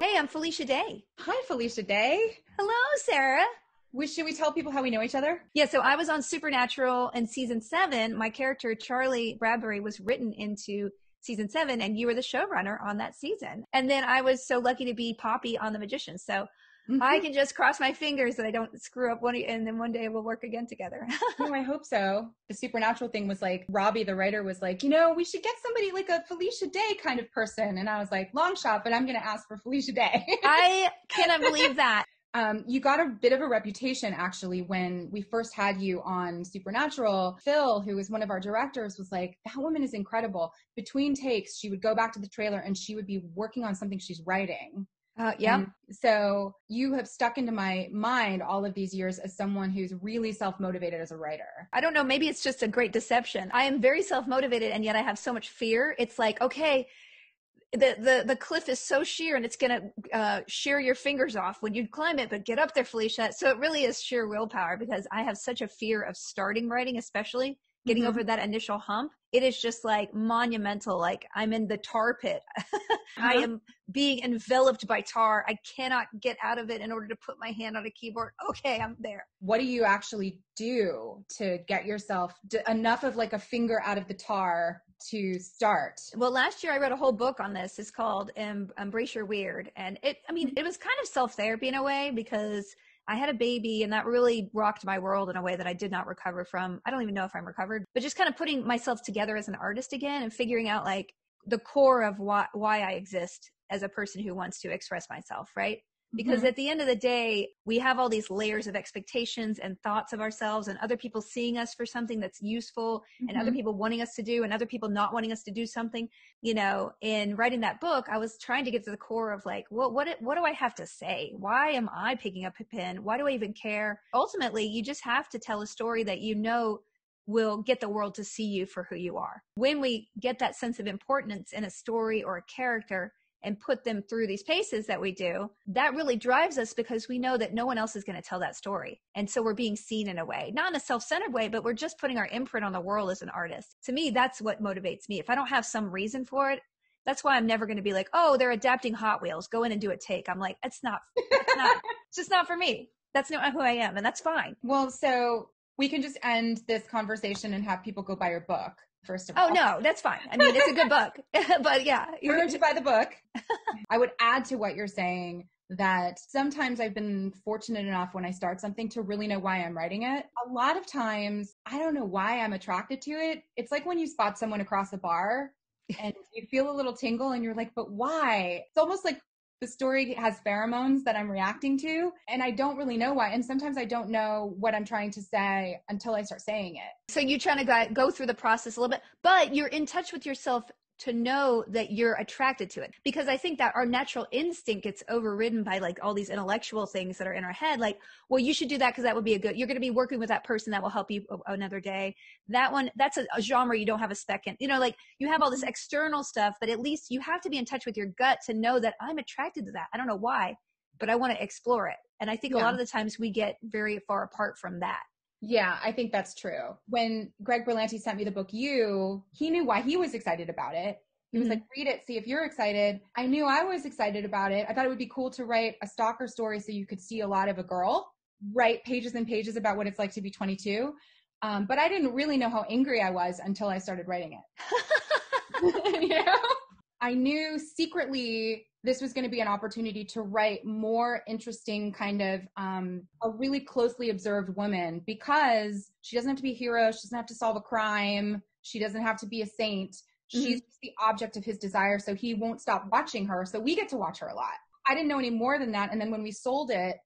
Hey, I'm Felicia Day. Hi, Felicia Day. Hello, Sarah. Should we tell people how we know each other? Yeah, so I was on Supernatural in season 7. My character, Charlie Bradbury, was written into season 7, and you were the showrunner on that season. And then I was so lucky to be Poppy on The Magician. So I can just cross my fingers that I don't screw up and then one day we'll work again together. No, I hope so. The Supernatural thing was like, Robbie, the writer, was like, we should get somebody like a Felicia Day kind of person. And I was like, long shot, but I'm going to ask for Felicia Day. I cannot believe that. You got a bit of a reputation, actually, when we first had you on Supernatural. Phil, who was one of our directors, was like, that woman is incredible. Between takes, she would go back to the trailer and she would be working on something she's writing. Yeah. And so you have stuck into my mind all of these years as someone who's really self-motivated as a writer. I don't know. Maybe it's just a great deception. I am very self-motivated, and yet I have so much fear. It's like, okay, the cliff is so sheer and it's going to shear your fingers off when you climb it, but get up there, Felicia. So it really is sheer willpower, because I have such a fear of starting writing, especially getting over that initial hump. It is just like monumental. Like I'm in the tar pit. I am being enveloped by tar. I cannot get out of it in order to put my hand on a keyboard. Okay, I'm there. What do you actually do to get yourself enough of like a finger out of the tar to start? Well, last year I wrote a whole book on this. It's called Embrace Your Weird. And it was kind of self-therapy in a way, because I had a baby and that really rocked my world in a way that I did not recover from. I don't even know if I'm recovered, but just kind of putting myself together as an artist again and figuring out like the core of why I exist as a person who wants to express myself, right? Because at the end of the day, we have all these layers of expectations and thoughts of ourselves, and other people seeing us for something that's useful, and other people wanting us to do, and other people not wanting us to do something. In writing that book, I was trying to get to the core of like, what do I have to say? Why am I picking up a pen? Why do I even care? Ultimately, you just have to tell a story that will get the world to see you for who you are. When we get that sense of importance in a story or a character and put them through these paces that we do, that really drives us, because we know that no one else is going to tell that story. And so we're being seen in a way, not in a self-centered way, but we're just putting our imprint on the world as an artist. To me, that's what motivates me. If I don't have some reason for it, that's why I'm never going to be like, oh, they're adapting Hot Wheels, go in and do a take. I'm like, it's just not for me. That's not who I am. And that's fine. Well, so we can just end this conversation and have people go buy your book. First of all. Oh, no, that's fine. I mean, it's a good book, but yeah. You're going to buy the book. I would add to what you're saying that sometimes I've been fortunate enough when I start something to really know why I'm writing it. A lot of times, I don't know why I'm attracted to it. It's like when you spot someone across a bar and you feel a little tingle and you're like, but why? It's almost like the story has pheromones that I'm reacting to, and I don't really know why. And sometimes I don't know what I'm trying to say until I start saying it. So you're trying to go through the process a little bit, but you're in touch with yourself to know that you're attracted to it. Because I think that our natural instinct gets overridden by like all these intellectual things that are in our head. Like, well, you should do that because that would be you're going to be working with that person that will help you another day. That one, that's a genre you don't have a spec in. Like you have all this external stuff, but at least you have to be in touch with your gut to know that I'm attracted to that. I don't know why, but I want to explore it. And I think a lot of the times we get very far apart from that. Yeah, I think that's true. When Greg Berlanti sent me the book, he knew why he was excited about it. He was like, read it, see if you're excited. I knew I was excited about it. I thought it would be cool to write a stalker story so you could see a lot of a girl, write pages and pages about what it's like to be 22. But I didn't really know how angry I was until I started writing it. I knew secretly this was going to be an opportunity to write more interesting kind of a really closely observed woman, because she doesn't have to be a hero. She doesn't have to solve a crime. She doesn't have to be a saint. She's just the object of his desire. So he won't stop watching her. So we get to watch her a lot. I didn't know any more than that. And then when we sold it,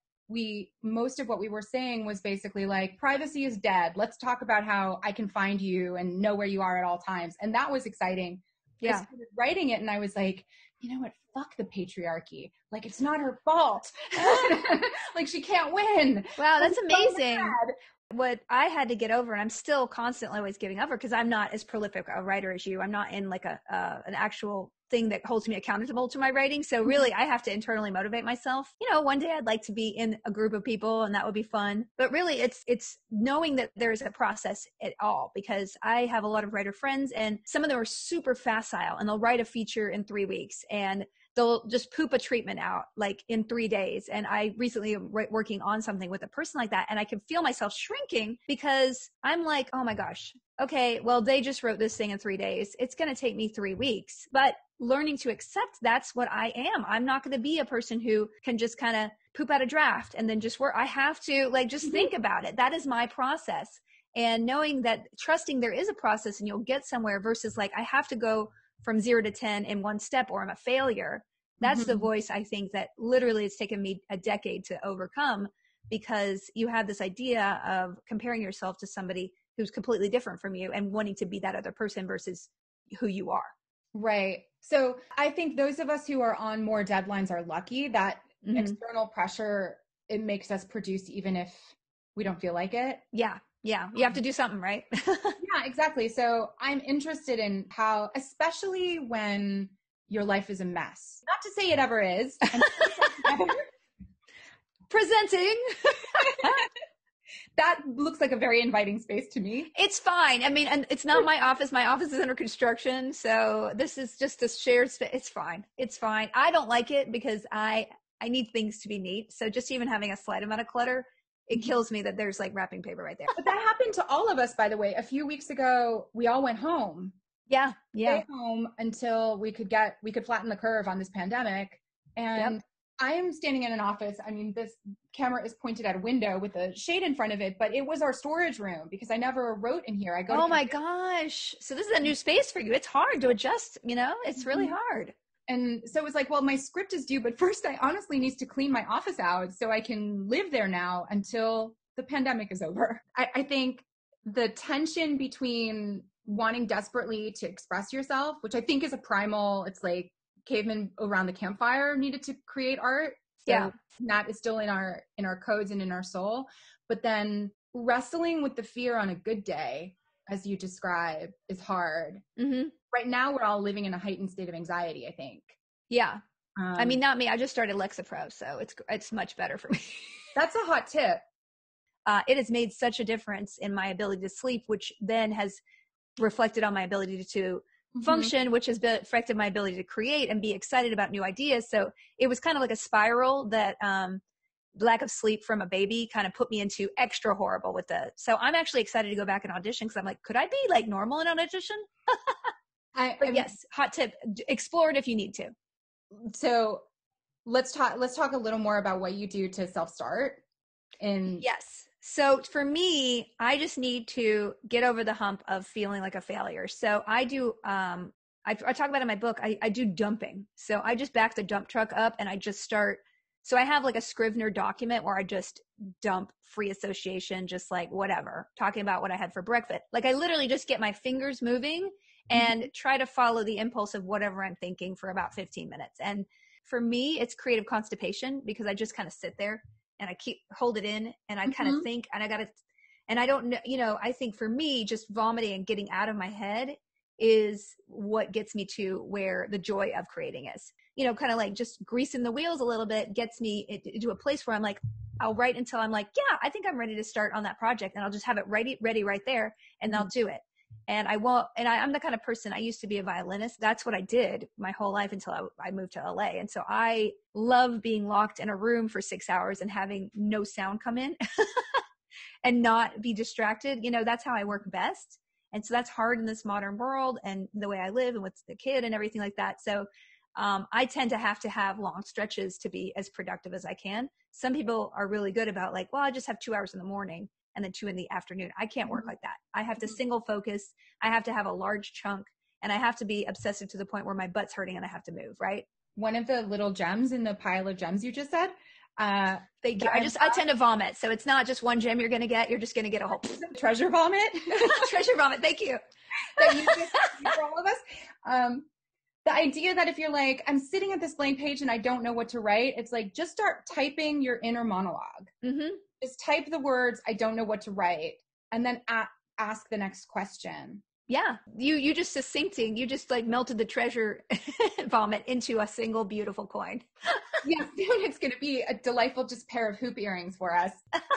most of what we were saying was basically like, privacy is dead. Let's talk about how I can find you and know where you are at all times. And that was exciting. Yeah. I was writing it and I was like, you know what? Fuck the patriarchy. Like, it's not her fault. Like, she can't win. Wow, that's amazing. So what I had to get over, and I'm still constantly always getting over, because I'm not as prolific a writer as you. I'm not in like an actual thing that holds me accountable to my writing. So really, I have to internally motivate myself. One day I'd like to be in a group of people and that would be fun. But really, it's knowing that there's a process at all, because I have a lot of writer friends and some of them are super facile and they'll write a feature in 3 weeks. And they'll just poop a treatment out like in 3 days. And I recently am working on something with a person like that. And I can feel myself shrinking because I'm like, oh my gosh, okay, well, they just wrote this thing in 3 days. It's going to take me 3 weeks. But learning to accept that's what I am. I'm not going to be a person who can just kind of poop out a draft and then just work. I have to like just think about it. That is my process. And knowing that, trusting there is a process and you'll get somewhere versus like, I have to go from 0 to 10 in one step or I'm a failure. That's the voice I think that literally it's taken me a decade to overcome, because you have this idea of comparing yourself to somebody who's completely different from you and wanting to be that other person versus who you are. Right. So I think those of us who are on more deadlines are lucky that external pressure, it makes us produce even if we don't feel like it. Yeah. Yeah. You have to do something, right? Yeah, exactly. So I'm interested in how, especially when your life is a mess, not to say it ever is. Presenting. That looks like a very inviting space to me. It's fine. I mean, and it's not my office. My office is under construction. So this is just a shared space. It's fine. It's fine. I don't like it because I need things to be neat. So just even having a slight amount of clutter, it kills me that there's like wrapping paper right there. But that happened to all of us, by the way. A few weeks ago, we all went home. Yeah. Yeah. Stay home until we could flatten the curve on this pandemic. And I am standing in an office. I mean, this camera is pointed at a window with a shade in front of it, but it was our storage room because I never wrote in here. Oh my gosh. So this is a new space for you. It's hard to adjust, you know, it's really hard. And so it was like, well, my script is due, but first I honestly need to clean my office out so I can live there now until the pandemic is over. I think the tension between wanting desperately to express yourself, which I think is a primal, it's like cavemen around the campfire needed to create art. So that is still in our codes and in our soul. But then wrestling with the fear on a good day, as you describe, is hard. Right now, we're all living in a heightened state of anxiety, I think. Yeah. I mean, not me. I just started Lexapro, so it's much better for me. That's a hot tip. It has made such a difference in my ability to sleep, which then has reflected on my ability to function, which has affected my ability to create and be excited about new ideas. So it was kind of like a spiral that lack of sleep from a baby kind of put me into extra horrible with so I'm actually excited to go back and audition because I'm like, could I be like normal in an audition? But yes, hot tip, explore it if you need to. So let's talk a little more about what you do to self-start. Yes. So for me, I just need to get over the hump of feeling like a failure. So I do, I talk about in my book, I do dumping. So I just back the dump truck up and I just start. So I have like a Scrivener document where I just dump free association, just like whatever, talking about what I had for breakfast. Like I literally just get my fingers moving and try to follow the impulse of whatever I'm thinking for about 15 minutes. And for me, it's creative constipation because I just kind of sit there and I hold it in and I kind of think, and I don't know, you know, I think for me, just vomiting and getting out of my head is what gets me to where the joy of creating is. You know, kind of like just greasing the wheels a little bit gets me to a place where I'm like, I'll write until I'm like, yeah, I think I'm ready to start on that project, and I'll just have it ready right there, and I'll do it. And I won't, and I'm the kind of person, I used to be a violinist. That's what I did my whole life until I moved to LA. And so I love being locked in a room for 6 hours and having no sound come in and not be distracted. You know, that's how I work best. And so that's hard in this modern world and the way I live and with the kid and everything like that. So I tend to have long stretches to be as productive as I can. Some people are really good about like, well, I just have 2 hours in the morning and then 2 in the afternoon. I can't work like that. I have to single focus. I have to have a large chunk, and I have to be obsessive to the point where my butt's hurting and I have to move, right? One of the little gems in the pile of gems you just said. Thank you. I tend to vomit. So it's not just one gem you're going to get. You're just going to get a whole treasure vomit. Treasure vomit. Thank you. That you just for all of us. The idea that if you're like, I'm sitting at this blank page and I don't know what to write, it's like, just start typing your inner monologue. Just type the words, I don't know what to write, and then ask the next question. Yeah. You just succincting, you just like melted the treasure vomit into a single beautiful coin. Yeah, soon it's going to be a delightful just pair of hoop earrings for us.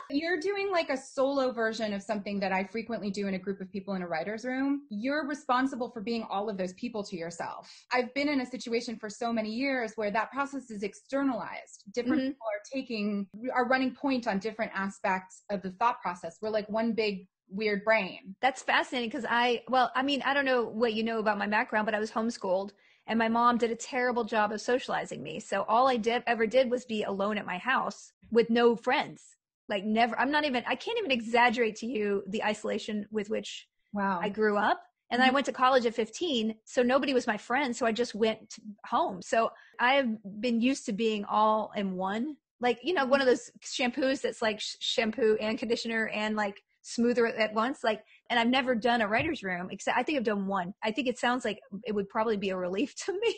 You're doing like a solo version of something that I frequently do in a group of people in a writer's room. You're responsible for being all of those people to yourself. I've been in a situation for so many years where that process is externalized. Different people are running point on different aspects of the thought process. We're like one big weird brain. That's fascinating because I don't know what you know about my background, but I was homeschooled and my mom did a terrible job of socializing me. So all I ever did was be alone at my house with no friends. Like never, I can't even exaggerate to you the isolation with which I grew up. And then I went to college at 15. So nobody was my friend. So I just went home. So I've been used to being all in one, like, one of those shampoos that's like shampoo and conditioner and like smoother at once. Like, and I've never done a writer's room, except I think I've done one. I think it sounds like it would probably be a relief to me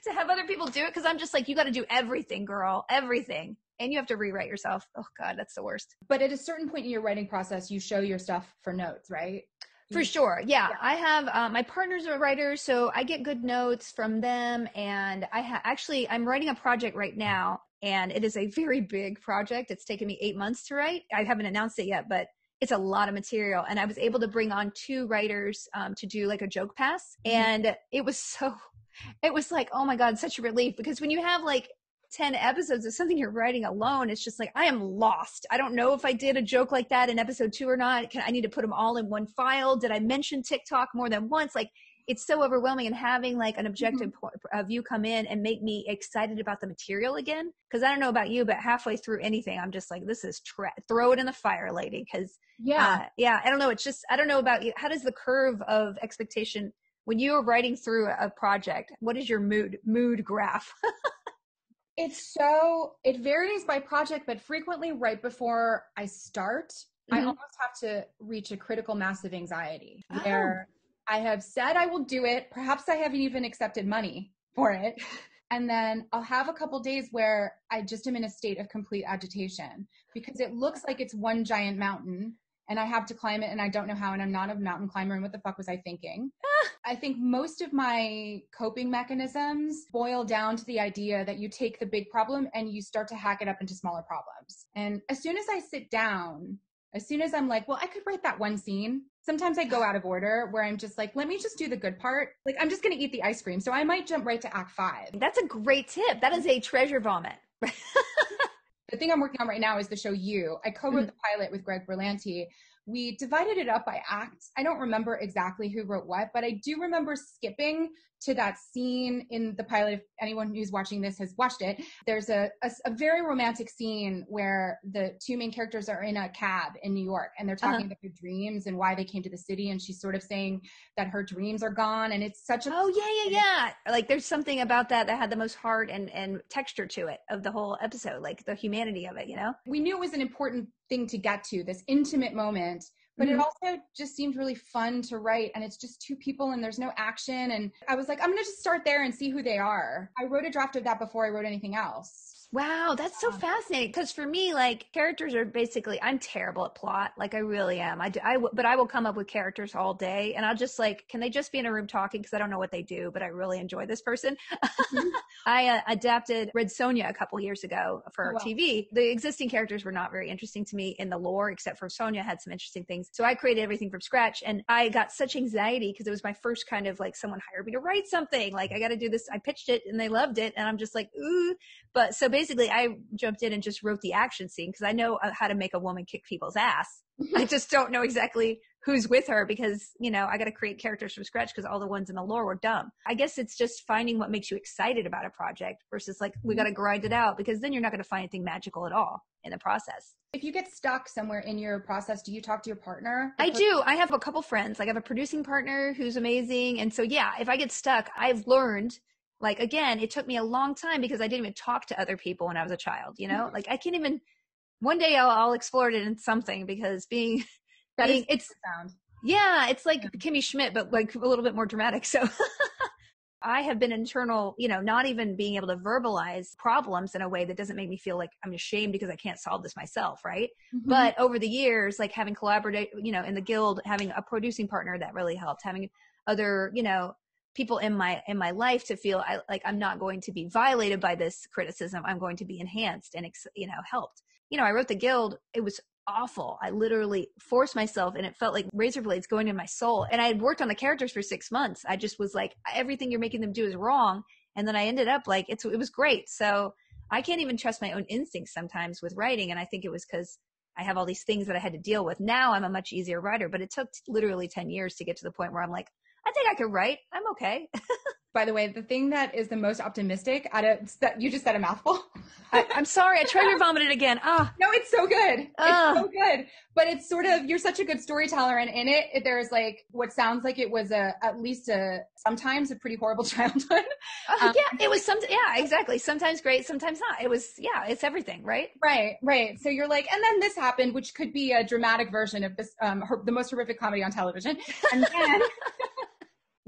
to have other people do it. Cause I'm just like, you got to do everything, girl, everything. And you have to rewrite yourself. Oh God, that's the worst. But at a certain point in your writing process, you show your stuff for notes, right? For sure. Yeah. I have, my partners are writers, so I get good notes from them. And I'm writing a project right now, and it is a very big project. It's taken me 8 months to write. I haven't announced it yet, but it's a lot of material. And I was able to bring on 2 writers to do like a joke pass. And it was like, oh my God, such a relief, because when you have like 10 episodes of something you're writing alone, it's just like, I am lost. I don't know if I did a joke like that in episode 2 or not. I need to put them all in one file. Did I mention TikTok more than once? Like, it's so overwhelming, and having like an objective view come in and make me excited about the material again. Cause I don't know about you, but halfway through anything, I'm just like, this is throw it in the fire, lady. Cause I don't know. It's just, I don't know about you. How does the curve of expectation when you are writing through a project, what is your mood graph? It varies by project, but frequently right before I start, I almost have to reach a critical mass of anxiety where I have said I will do it. Perhaps I haven't even accepted money for it. And then I'll have a couple days where I just am in a state of complete agitation because it looks like it's one giant mountain and I have to climb it and I don't know how, and I'm not a mountain climber, and what the fuck was I thinking? I think most of my coping mechanisms boil down to the idea that you take the big problem and you start to hack it up into smaller problems. And as soon as I sit down, as soon as I'm like, well, I could write that one scene. Sometimes I go out of order where I'm just like, let me just do the good part. Like, I'm just going to eat the ice cream. So I might jump right to act 5. That's a great tip. That is a treasure vomit. The thing I'm working on right now is the show You. I co-wrote the pilot with Greg Berlanti. We divided it up by act. I don't remember exactly who wrote what, but I do remember skipping to that scene in the pilot. If anyone who's watching this has watched it, there's a very romantic scene where the 2 main characters are in a cab in New York and they're talking about their dreams and why they came to the city. And she's sort of saying that her dreams are gone. And it's such a... Oh, yeah. Like there's something about that had the most heart and texture to it of the whole episode, like the humanity of it, We knew it was an important thing to get to, this intimate moment. But it also just seemed really fun to write. And it's just 2 people and there's no action. And I was like, I'm going to just start there and see who they are. I wrote a draft of that before I wrote anything else. Wow, that's so fascinating. Because for me, like, characters are basically, I'm terrible at plot. Like, I really am. But I will come up with characters all day. And I'll just like, can they just be in a room talking? Because I don't know what they do, but I really enjoy this person. I adapted Red Sonja a couple years ago for TV. The existing characters were not very interesting to me in the lore, except for Sonja had some interesting things. So I created everything from scratch. And I got such anxiety because it was my first kind of like, someone hired me to write something. Like, I got to do this. I pitched it and they loved it. And I'm just like, ooh. But so basically I jumped in and just wrote the action scene because I know how to make a woman kick people's ass. I just don't know exactly who's with her because, I got to create characters from scratch because all the ones in the lore were dumb. I guess it's just finding what makes you excited about a project versus like, we got to grind it out, because then you're not going to find anything magical at all in the process. If you get stuck somewhere in your process, do you talk to your partner? I do. I have a couple friends. Like I have a producing partner who's amazing. And so, yeah, if I get stuck, I've learned, like, again, it took me a long time because I didn't even talk to other people when I was a child, like I can't even, one day I'll explore it in something because it's like Kimmy Schmidt, but like a little bit more dramatic. So I have been internal, not even being able to verbalize problems in a way that doesn't make me feel like I'm ashamed because I can't solve this myself. Right. Mm-hmm. But over the years, like having collaborated, in the guild, having a producing partner that really helped, having other, people in my life to feel like I'm not going to be violated by this criticism. I'm going to be enhanced and, helped. I wrote the Guild. It was awful. I literally forced myself, and it felt like razor blades going in my soul. And I had worked on the characters for 6 months. I just was like, everything you're making them do is wrong. And then I ended up like, it was great. So I can't even trust my own instincts sometimes with writing. And I think it was because I have all these things that I had to deal with. Now I'm a much easier writer, but it took literally 10 years to get to the point where I'm like, I think I could write. I'm okay. By the way, the thing that is the most optimistic you just said a mouthful. I'm sorry. I trigger vomited again. No, it's so good. It's so good. But it's sort of, you're such a good storyteller. And in it, there's like what sounds like it was sometimes a pretty horrible childhood. Yeah, it was exactly. Sometimes great, sometimes not. It was, it's everything, right? Right. So you're like, and then this happened, which could be a dramatic version of this, the most horrific comedy on television. And then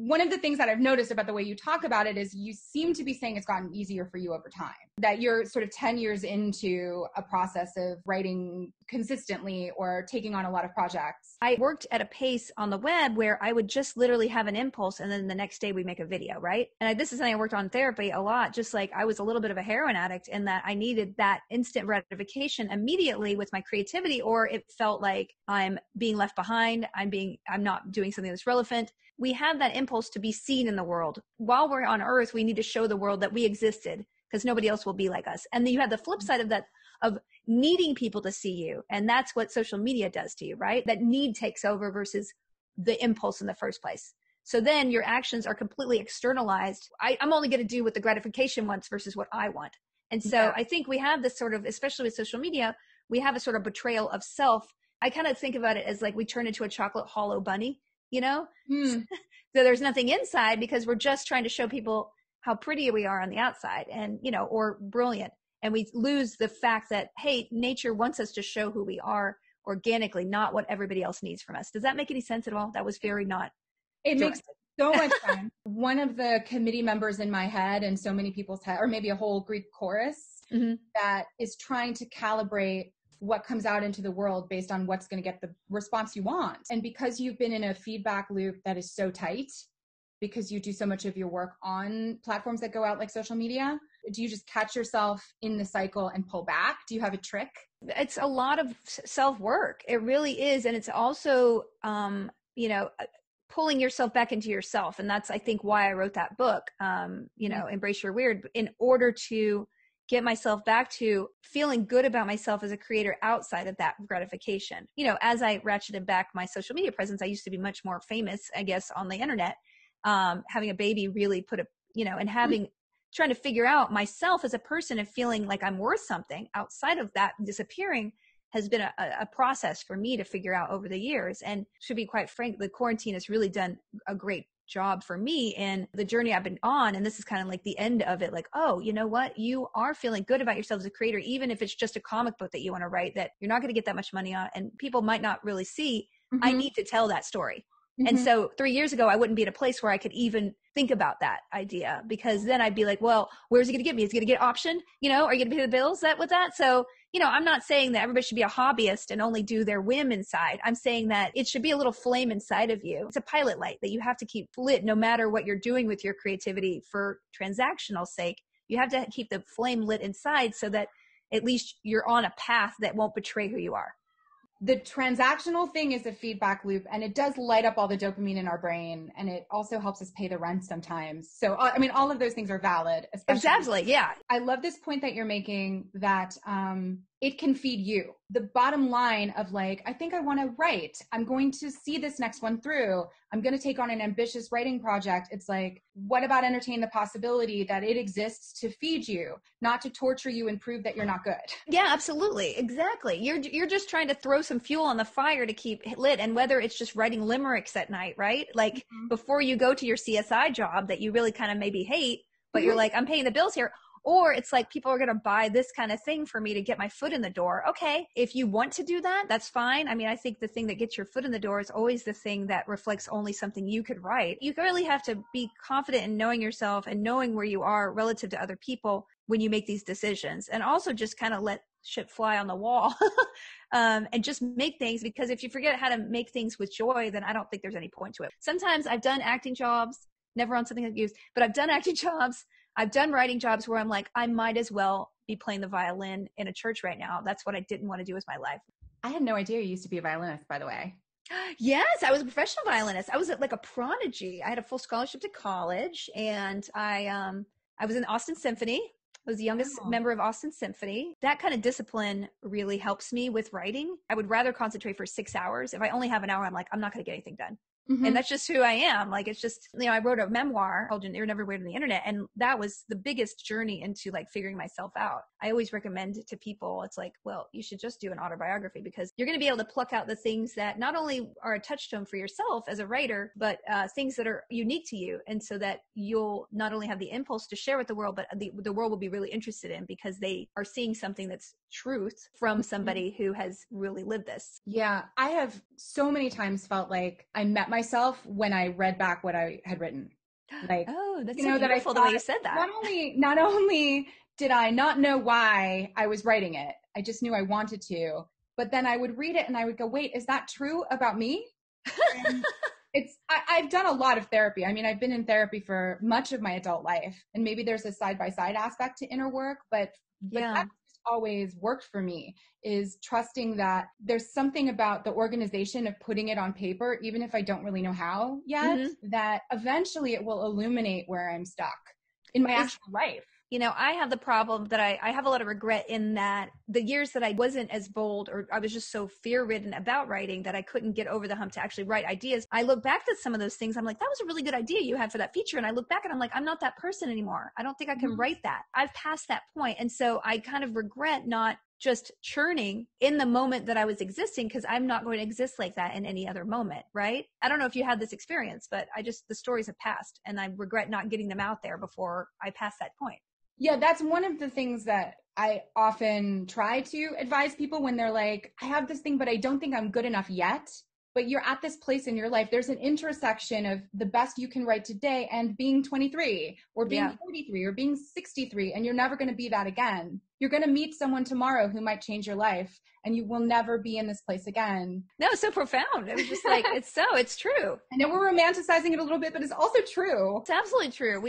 one of the things that I've noticed about the way you talk about it is you seem to be saying it's gotten easier for you over time, that you're sort of 10 years into a process of writing consistently or taking on a lot of projects. I worked at a pace on the web where I would just literally have an impulse and then the next day we make a video, right? And this is something I worked on in therapy a lot, just like I was a little bit of a heroin addict in that I needed that instant gratification immediately with my creativity, or it felt like I'm being left behind. I'm not doing something that's relevant. We have that impulse to be seen in the world. While we're on Earth, we need to show the world that we existed because nobody else will be like us. And then you have the flip side of that, of needing people to see you. And that's what social media does to you, right? That need takes over versus the impulse in the first place. So then your actions are completely externalized. I'm only going to do what the gratification wants versus what I want. And so I think we have this sort of, especially with social media, we have a sort of betrayal of self. I kind of think about it as like we turn into a chocolate hollow bunny. So there's nothing inside because we're just trying to show people how pretty we are on the outside and, or brilliant. And we lose the fact that, hey, nature wants us to show who we are organically, not what everybody else needs from us. Does that make any sense at all? That was very not. It makes so much sense. One of the committee members in my head and so many people's head, or maybe a whole Greek chorus that is trying to calibrate what comes out into the world based on what's going to get the response you want. And because you've been in a feedback loop that is so tight, because you do so much of your work on platforms that go out like social media, do you just catch yourself in the cycle and pull back? Do you have a trick? It's a lot of self-work. It really is. And it's also, pulling yourself back into yourself. And that's, I think, why I wrote that book, Embrace Your Weird, in order to get myself back to feeling good about myself as a creator outside of that gratification. As I ratcheted back my social media presence, I used to be much more famous, I guess, on the internet. Having a baby really put trying to figure out myself as a person and feeling like I'm worth something outside of that disappearing has been a process for me to figure out over the years. And to be quite frank, the quarantine has really done a great job for me in the journey I've been on. And this is kind of like the end of it. Like, oh, you know what? You are feeling good about yourself as a creator, even if it's just a comic book that you want to write that you're not going to get that much money on and people might not really see. I need to tell that story. And so 3 years ago, I wouldn't be in a place where I could even think about that idea, because then I'd be like, well, where's it going to get me? Is it going to get optioned? Are you going to pay the bills with that? So, I'm not saying that everybody should be a hobbyist and only do their whim inside. I'm saying that it should be a little flame inside of you. It's a pilot light that you have to keep lit no matter what you're doing with your creativity for transactional sake. You have to keep the flame lit inside so that at least you're on a path that won't betray who you are. The transactional thing is a feedback loop, and it does light up all the dopamine in our brain, and it also helps us pay the rent sometimes. So, all of those things are valid. Exactly, yeah. I love this point that you're making that it can feed you. The bottom line of like, I think I want to write. I'm going to see this next one through. I'm going to take on an ambitious writing project. It's like, what about entertain the possibility that it exists to feed you, not to torture you and prove that you're not good? Yeah, absolutely. Exactly. You're just trying to throw some fuel on the fire to keep lit. And whether it's just writing limericks at night, right? Like before you go to your CSI job that you really kind of maybe hate, but you're like, I'm paying the bills here. Or it's like, people are going to buy this kind of thing for me to get my foot in the door. Okay, if you want to do that, that's fine. I think the thing that gets your foot in the door is always the thing that reflects only something you could write. You really have to be confident in knowing yourself and knowing where you are relative to other people when you make these decisions. And also just kind of let shit fly on the wall and just make things, because if you forget how to make things with joy, then I don't think there's any point to it. Sometimes I've done acting jobs, never on something I've used, but I've done acting jobs. I've done writing jobs where I'm like, I might as well be playing the violin in a church right now. That's what I didn't want to do with my life. I had no idea you used to be a violinist, by the way. Yes, I was a professional violinist. I was like a prodigy. I had a full scholarship to college, and I was in Austin Symphony. I was the youngest Wow. member of Austin Symphony. That kind of discipline really helps me with writing. I would rather concentrate for 6 hours. If I only have an hour, I'm like, I'm not going to get anything done. And that's just who I am. Like, it's just, I wrote a memoir called You're Never Weird on the Internet. And that was the biggest journey into like figuring myself out. I always recommend to people, it's like, well, you should just do an autobiography because you're going to be able to pluck out the things that not only are a touchstone for yourself as a writer, but things that are unique to you. And so that you'll not only have the impulse to share with the world, but the world will be really interested in because they are seeing something that's truth from somebody who has really lived this. Yeah, I have so many times felt like I met myself when I read back what I had written. Like, oh, that's you so know, that I beautiful the thought, way you said that. not only did I not know why I was writing it, I just knew I wanted to. But then I would read it and I would go, wait, is that true about me? And I've done a lot of therapy. I mean, I've been in therapy for much of my adult life, and maybe there's a side-by-side aspect to inner work, but Yeah. that's always worked for me, is trusting that there's something about the organization of putting it on paper, even if I don't really know how yet, that eventually it will illuminate where I'm stuck in my actual life. I have the problem that I have a lot of regret in that the years that I wasn't as bold, or I was just so fear-ridden about writing that I couldn't get over the hump to actually write ideas. I look back at some of those things. I'm like, that was a really good idea you had for that feature. And I look back and I'm like, I'm not that person anymore. I don't think I can write that. I've passed that point. And so I kind of regret not just churning in the moment that I was existing, because I'm not going to exist like that in any other moment, right? I don't know if you had this experience, but the stories have passed and I regret not getting them out there before I pass that point. Yeah, that's one of the things that I often try to advise people when they're like, I have this thing, but I don't think I'm good enough yet. But you're at this place in your life. There's an intersection of the best you can write today and being 23 or being 43 or being 63, and you're never going to be that again. You're going to meet someone tomorrow who might change your life, and you will never be in this place again. No, it's so profound. It was just like, it's true. I know we're romanticizing it a little bit, but it's also true. It's absolutely true.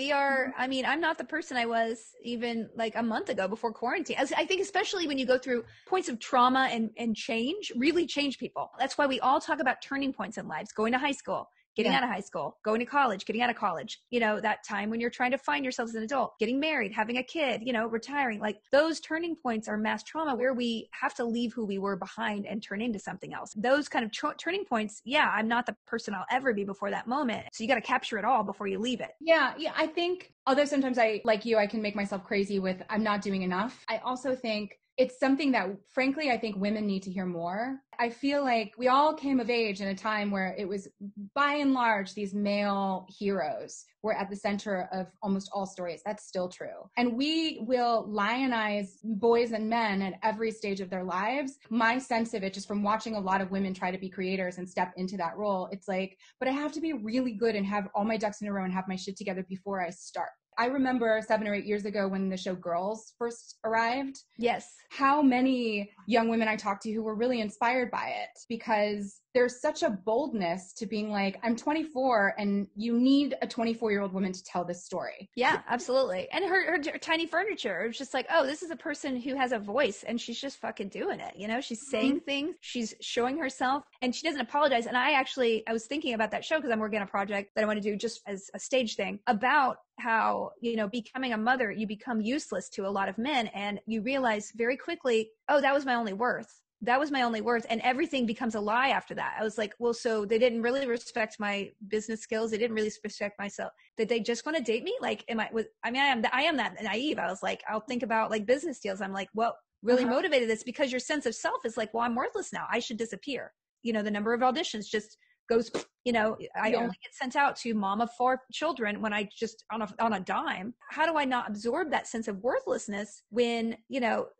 I'm not the person I was even like a month ago before quarantine. I think especially when you go through points of trauma and change, really change people. That's why we all talk about turning points in lives, going to high school, getting out of high school, going to college, getting out of college, that time when you're trying to find yourself as an adult, getting married, having a kid, retiring. Like those turning points are mass trauma where we have to leave who we were behind and turn into something else. Those kind of turning points, I'm not the person I'll ever be before that moment. So you got to capture it all before you leave it. Yeah. I think, although sometimes I can make myself crazy with I'm not doing enough, I also think it's something that, frankly, I think women need to hear more. I feel like we all came of age in a time where it was, by and large, these male heroes were at the center of almost all stories. That's still true. And we will lionize boys and men at every stage of their lives. My sense of it, just from watching a lot of women try to be creators and step into that role, it's like, but I have to be really good and have all my ducks in a row and have my shit together before I start. I remember 7 or 8 years ago when the show Girls first arrived. Yes. How many young women I talked to who were really inspired by it, because there's such a boldness to being like, I'm 24 and you need a 24-year-old woman to tell this story. Yeah, absolutely. And her tiny furniture, it was just like, oh, this is a person who has a voice and she's just fucking doing it. She's saying things, she's showing herself, and she doesn't apologize. And I was thinking about that show because I'm working on a project that I want to do just as a stage thing about how, becoming a mother, you become useless to a lot of men, and you realize very quickly, oh, that was my only worth. That was my only worth. And everything becomes a lie after that. I was like, well, so they didn't really respect my business skills. They didn't really respect myself. Did they just want to date me? Like, I am that naive. I was like, I'll think about like business deals. I'm like, what really motivated this? Because your sense of self is like, well, I'm worthless now. I should disappear. The number of auditions just goes, I only get sent out to mom of 4 children when I just on a dime. How do I not absorb that sense of worthlessness when,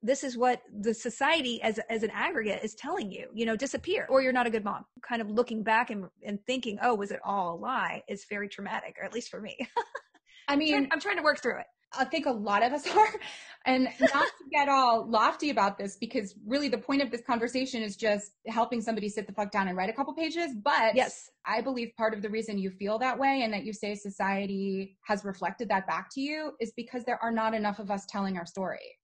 this is what the society as an aggregate is telling you, disappear or you're not a good mom. Kind of looking back and thinking, oh, was it all a lie, is very traumatic, or at least for me. I mean, I'm trying to work through it. I think a lot of us are, and not to get all lofty about this, because really the point of this conversation is just helping somebody sit the fuck down and write a couple pages. But yes, I believe part of the reason you feel that way and that you say society has reflected that back to you is because there are not enough of us telling our story.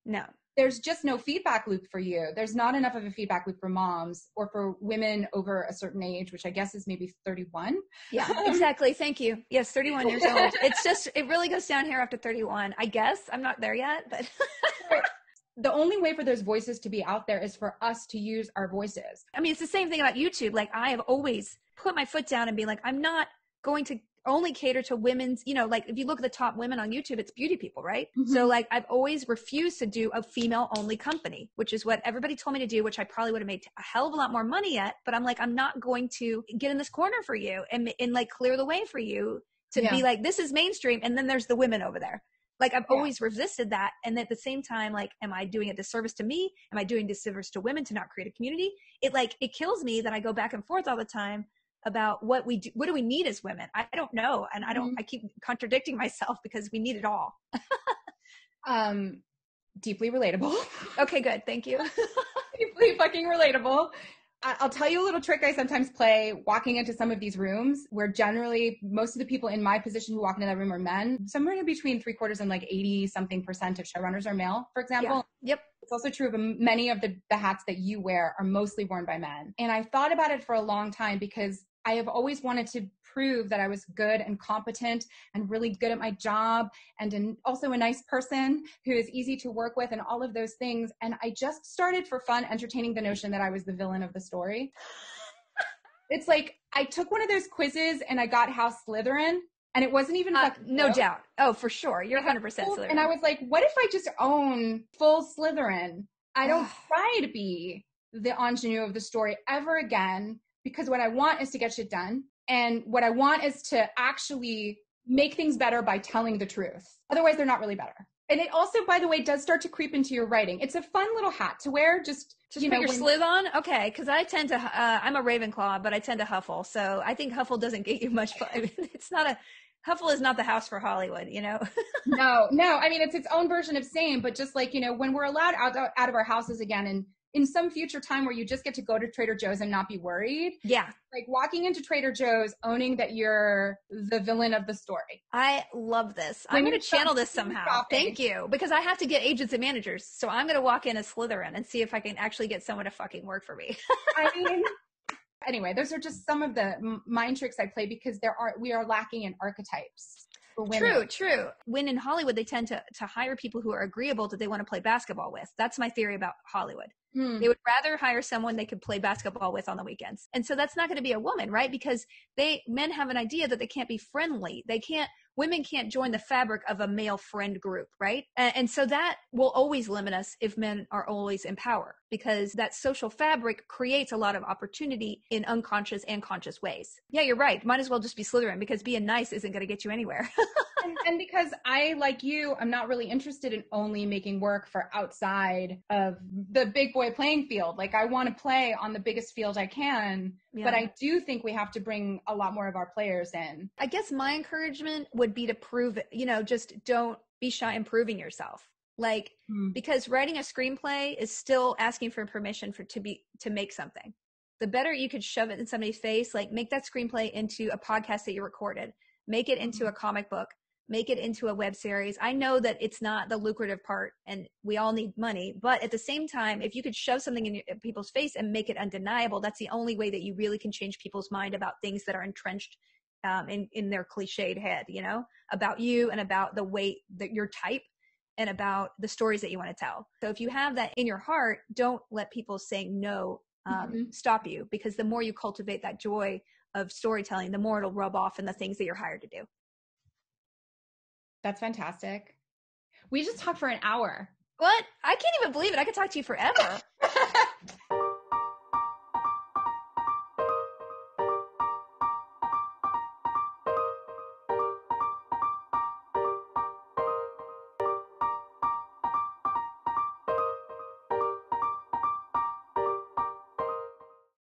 No. There's just no feedback loop for you. There's not enough of a feedback loop for moms or for women over a certain age, which I guess is maybe 31. Yeah, exactly. Thank you. Yes, 31 years old. It's just, it really goes down here after 31. I guess I'm not there yet, but the only way for those voices to be out there is for us to use our voices. I mean, it's the same thing about YouTube. Like, I have always put my foot down and be like, I'm not going to only cater to women's, you know, like if you look at the top women on YouTube, it's beauty people, right? Mm-hmm. So like I've always refused to do a female only company, which is what everybody told me to do, which I probably would have made a hell of a lot more money at. But I'm like, I'm not going to get in this corner for you and like clear the way for you to be like, this is mainstream. And then there's the women over there. Like I've always resisted that. And at the same time, like, am I doing a disservice to me? Am I doing disservice to women to not create a community? It kills me that I go back and forth all the time about what we do. What do we need as women? I don't know. And I keep contradicting myself because we need it all. Deeply relatable. Okay, good. Thank you. Deeply fucking relatable. I'll tell you a little trick I sometimes play walking into some of these rooms where generally most of the people in my position who walk into that room are men. Somewhere between 3/4 and like 80-something% of showrunners are male, for example. Yeah. Yep. It's also true of many of the hats that you wear are mostly worn by men. And I thought about it for a long time because I have always wanted to prove that I was good and competent and really good at my job and also a nice person who is easy to work with and all of those things. And I just started for fun entertaining the notion that I was the villain of the story. It's like I took one of those quizzes and I got House Slytherin. And it wasn't even no doubt. Oh, for sure. You're 100% Slytherin. And I was like, what if I just own full Slytherin? I don't try to be the ingenue of the story ever again, because what I want is to get shit done. And what I want is to actually make things better by telling the truth. Otherwise, they're not really better. And it also, by the way, does start to creep into your writing. It's a fun little hat to wear. Just put your slith on? Okay, because I tend to, I'm a Ravenclaw, but I tend to Huffle. So I think Huffle doesn't get you much fun. I mean, it's not a, Huffle is not the house for Hollywood, you know? No. I mean, it's its own version of same, but just like, when we're allowed out of our houses again and in some future time where you just get to go to Trader Joe's and not be worried. Yeah. Like walking into Trader Joe's, owning that you're the villain of the story. I love this. I'm going to channel this somehow. Shopping. Thank you. Because I have to get agents and managers. So I'm going to walk in as Slytherin and see if I can actually get someone to fucking work for me. I mean, anyway, those are just some of the mind tricks I play because we are lacking in archetypes. True. When in Hollywood, they tend to hire people who are agreeable that they want to play basketball with. That's my theory about Hollywood. They would rather hire someone they could play basketball with on the weekends. And so that's not going to be a woman, right? Because men have an idea that they can't be friendly. Women can't join the fabric of a male friend group, right? And so that will always limit us if men are always in power, because that social fabric creates a lot of opportunity in unconscious and conscious ways. Yeah, you're right. Might as well just be Slytherin, because being nice isn't going to get you anywhere. and because I, like you, I'm not really interested in only making work for outside of the big boy playing field. Like I want to play on the biggest field I can, but I do think we have to bring a lot more of our players in. I guess my encouragement would be to prove it, just don't be shy in proving yourself. Like, because writing a screenplay is still asking for permission to make something. The better you could shove it in somebody's face, like make that screenplay into a podcast that you recorded, make it into a comic book, make it into a web series. I know that it's not the lucrative part and we all need money, but at the same time, if you could shove something in people's face and make it undeniable, that's the only way that you really can change people's mind about things that are entrenched in their cliched head, about you and about the way that your type and about the stories that you want to tell. So if you have that in your heart, don't let people saying no stop you, because the more you cultivate that joy of storytelling, the more it'll rub off in the things that you're hired to do. That's fantastic. We just talked for an hour. What? I can't even believe it. I could talk to you forever.